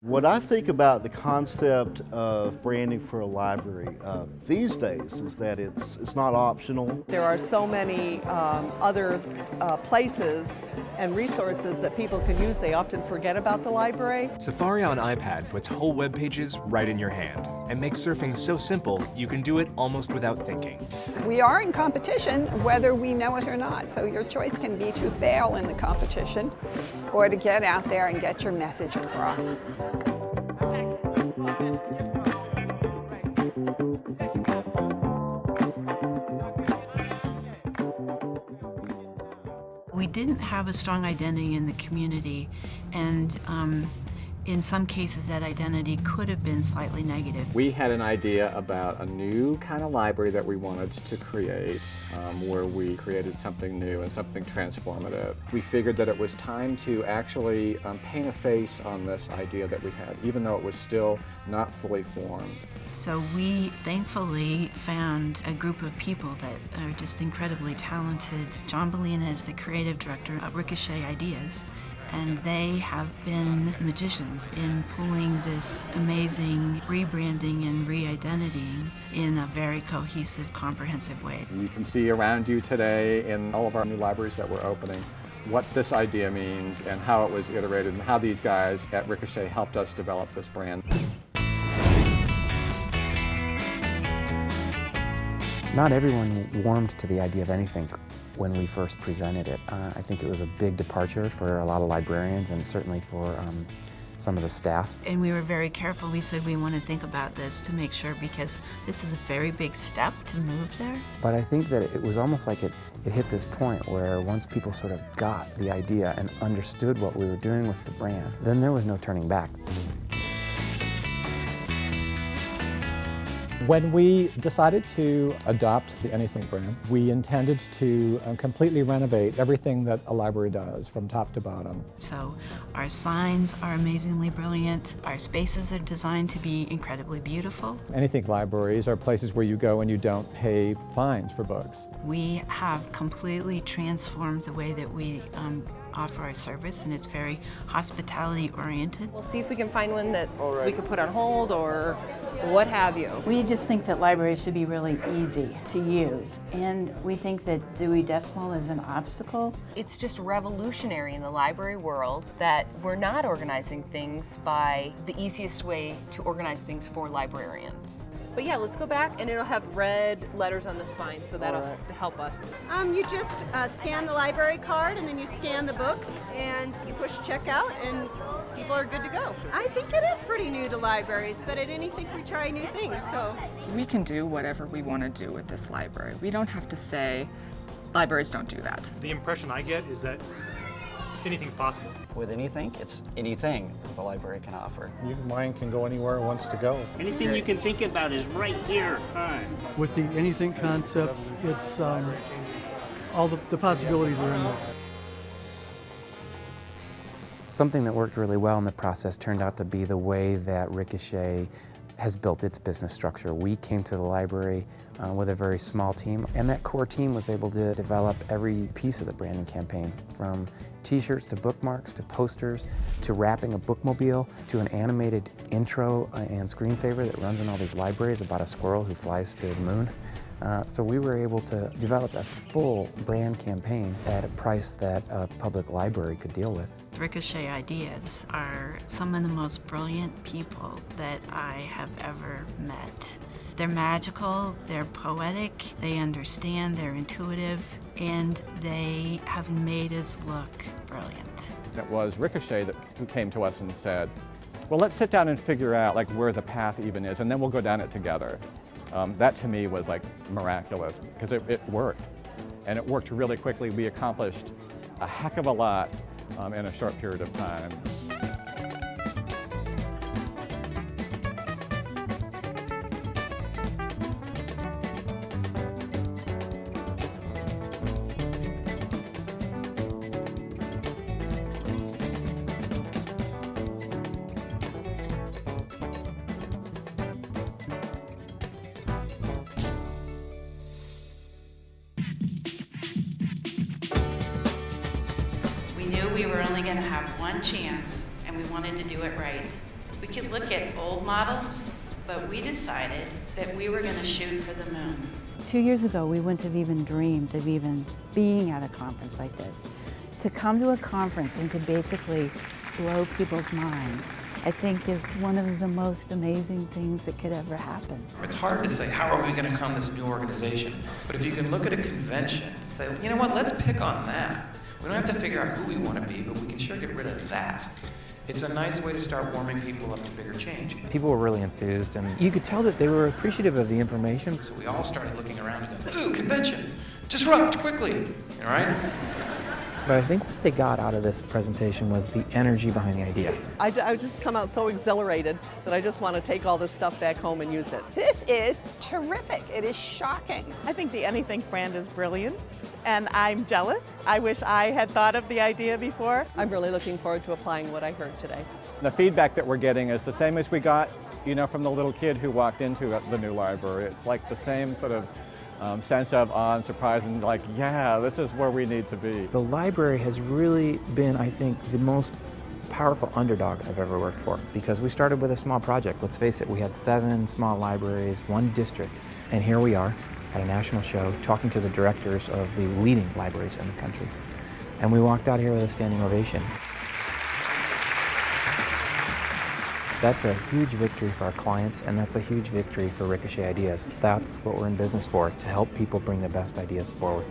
What I think about the concept of branding for a library these days is that it's not optional. There are so many other places and resources that people can use. They often forget about the library. Safari on iPad puts whole web pages right in your hand and makes surfing so simple you can do it almost without thinking. We are in competition whether we know it or not, so your choice can be to fail in the competition or to get out there and get your message across. We didn't have a strong identity in the community, and in some cases that identity could have been slightly negative. We had an idea about a new kind of library that we wanted to create, where we created something new and something transformative. We figured that it was time to actually paint a face on this idea that we had, even though it was still not fully formed. So we thankfully found a group of people that are just incredibly talented. John Bellina is the creative director of Ricochet Ideas, and they have been magicians in pulling this amazing rebranding and re-identitying in a very cohesive, comprehensive way. You can see around you today in all of our new libraries that we're opening what this idea means and how it was iterated and how these guys at Ricochet helped us develop this brand. Not everyone warmed to the idea of Anythink when we first presented it. I think it was a big departure for a lot of librarians and certainly for some of the staff. And we were very careful. We said we want to think about this to make sure, because this is a very big step to move there. But I think that it was almost like it hit this point where once people sort of got the idea and understood what we were doing with the brand, then there was no turning back. When we decided to adopt the Anythink brand, we intended to completely renovate everything that a library does from top to bottom. So our signs are amazingly brilliant. Our spaces are designed to be incredibly beautiful. Anythink libraries are places where you go and you don't pay fines for books. We have completely transformed the way that we offer our service, and it's very hospitality oriented. We'll see if we can find one that we could put on hold or what have you. We just think that libraries should be really easy to use, and we think that Dewey Decimal is an obstacle. It's just revolutionary in the library world that we're not organizing things by the easiest way to organize things for librarians. But yeah, let's go back, and it'll have red letters on the spine, so that'll help us. You just scan the library card, and then you scan the books, and you push checkout, and people are good to go. I think it is pretty new to libraries, but at Anythink we try new things, so. We can do whatever we want to do with this library. We don't have to say, libraries don't do that. The impression I get is that anything's possible. With Anythink, it's anything that the library can offer. Your mind can go anywhere it wants to go. Anything you can think about is right here. With the Anythink concept, it's all the possibilities are endless. Something that worked really well in the process turned out to be the way that Ricochet has built its business structure. We came to the library with a very small team, and that core team was able to develop every piece of the branding campaign, from t-shirts to bookmarks to posters to wrapping a bookmobile to an animated intro and screensaver that runs in all these libraries about a squirrel who flies to the moon. So we were able to develop a full brand campaign at a price that a public library could deal with. Ricochet Ideas are some of the most brilliant people that I have ever met. They're magical, they're poetic, they understand, they're intuitive, and they have made us look brilliant. It was Ricochet who came to us and said, well, let's sit down and figure out like where the path even is, and then we'll go down it together. That to me was like miraculous, because it worked, and it worked really quickly. We accomplished a heck of a lot in a short period of time. We knew we were only going to have one chance, and we wanted to do it right. We could look at old models, but we decided that we were going to shoot for the moon. 2 years ago, we wouldn't have even dreamed of even being at a conference like this. To come to a conference and to basically blow people's minds, I think is one of the most amazing things that could ever happen. It's hard to say, how are we going to become this new organization? But if you can look at a convention and say, you know what, let's pick on that. We don't have to figure out who we want to be, but we can sure get rid of that. It's a nice way to start warming people up to bigger change. People were really enthused, and you could tell that they were appreciative of the information. So we all started looking around and going, ooh, convention, disrupt quickly, all right? But I think what they got out of this presentation was the energy behind the idea. I just come out so exhilarated that I just want to take all this stuff back home and use it. This is terrific. It is shocking. I think the Anythink brand is brilliant, and I'm jealous. I wish I had thought of the idea before. I'm really looking forward to applying what I heard today. The feedback that we're getting is the same as we got, from the little kid who walked into the new library. It's like the same sort of sense of awe and surprise and like, yeah, this is where we need to be. The library has really been, I think, the most powerful underdog I've ever worked for, because we started with a small project. Let's face it, we had 7 small libraries, 1 district, and here we are at a national show talking to the directors of the leading libraries in the country. And we walked out here with a standing ovation. That's a huge victory for our clients, and that's a huge victory for Ricochet Ideas. That's what we're in business for, to help people bring the best ideas forward.